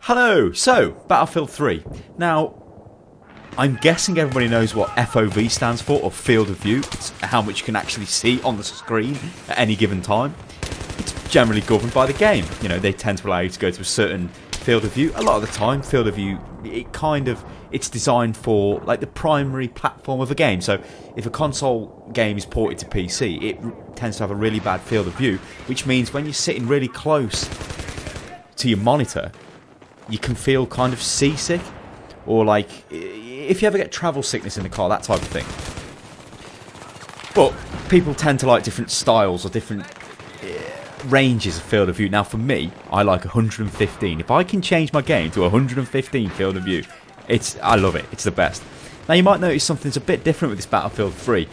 Hello, so Battlefield 3. Now, I'm guessing everybody knows what FOV stands for, or field of view. It's how much you can actually see on the screen at any given time. It's generally governed by the game. You know, they tend to allow you to go to a certain field of view. A lot of the time, field of view, it's designed for like the primary platform of a game. So if a console game is ported to PC, it tends to have a really bad field of view, which means when you're sitting really close to your monitor, you can feel kind of seasick, or like if you ever get travel sickness in the car, that type of thing. But people tend to like different styles or different ranges of field of view. Now for me, I like 115. If I can change my game to 115 field of view, I love it. It's the best. Now you might notice something's a bit different with this Battlefield 3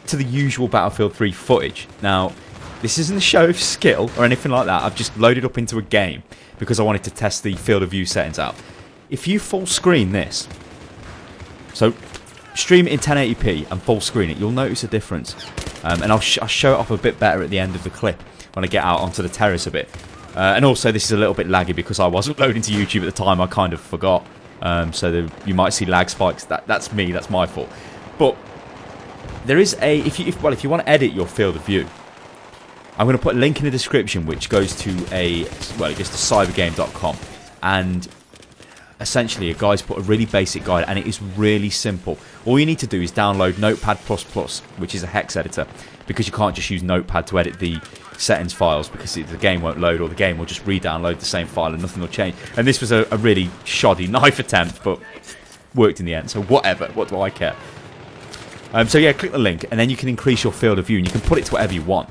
to the usual Battlefield 3 footage. Now, this isn't a show of skill or anything like that. I've just loaded up into a game because I wanted to test the field of view settings out. If you full screen this, so stream it in 1080p and full screen it, you'll notice a difference. And I'll show it off a bit better at the end of the clip when I get out onto the terrace a bit. And also this is a little bit laggy because I wasn't loading to YouTube at the time. I kind of forgot. So you might see lag spikes. That's me. That's my fault. But there is a if you want to edit your field of view, I'm going to put a link in the description which goes to it goes to cybergame.com, and essentially a guy's put a really basic guide, and it is really simple. All you need to do is download Notepad++, which is a hex editor, because you can't just use Notepad to edit the settings files because the game won't load, or the game will just re-download the same file and nothing will change. And this was a really shoddy knife attempt, but worked in the end, so whatever, what do I care? So yeah, click the link and then you can increase your field of view and you can put it to whatever you want.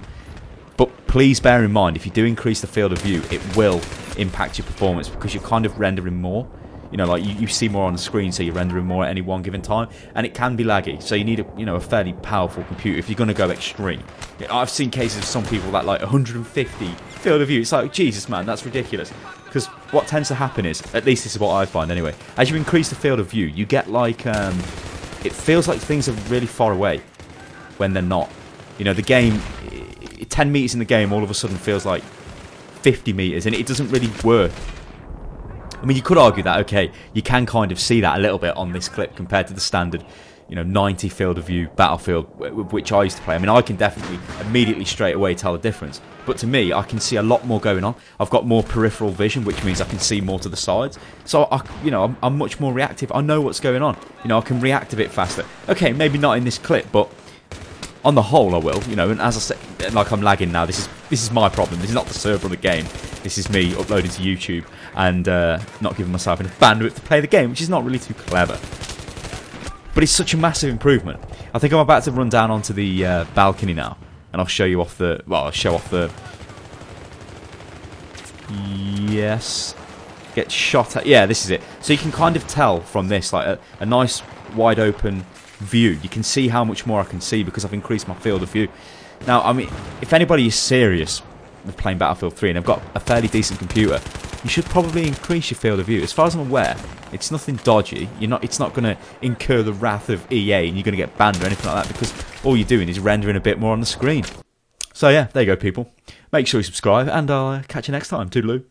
But please bear in mind, if you do increase the field of view, it will impact your performance because you're kind of rendering more. You know, like you see more on the screen, so you're rendering more at any one given time, and it can be laggy. So you need a fairly powerful computer if you're going to go extreme. I've seen cases of some people that like 150 field of view. It's like, Jesus, man, that's ridiculous. Because what tends to happen is, at least this is what I find anyway, as you increase the field of view, you get like it feels like things are really far away when they're not. You know, the game, 10 meters in the game all of a sudden feels like 50 meters, and it doesn't really work. I mean, you could argue that, okay, you can kind of see that a little bit on this clip compared to the standard, 90 field of view Battlefield, which I used to play. I mean, I can definitely immediately straight away tell the difference. But to me, I can see a lot more going on. I've got more peripheral vision, which means I can see more to the sides. So, I'm much more reactive. I know what's going on. I can react a bit faster. Okay, maybe not in this clip, but on the whole, I will. And as I said, like, I'm lagging now. This is my problem. This is not the server of the game. This is me uploading to YouTube and not giving myself enough bandwidth to play the game, which is not really too clever. But it's such a massive improvement. I think I'm about to run down onto the balcony now, and I'll show you off the. Well, I'll show off the. Yes. Get shot at. Yeah, this is it. So you can kind of tell from this, like a nice wide open view. You can see how much more I can see because I've increased my field of view. Now, I mean, if anybody is serious with playing Battlefield 3 and they've got a fairly decent computer, you should probably increase your field of view. As far as I'm aware, it's nothing dodgy. It's not going to incur the wrath of EA and you're going to get banned or anything like that, because all you're doing is rendering a bit more on the screen. So yeah, there you go, people. Make sure you subscribe, and I'll catch you next time. Toodaloo.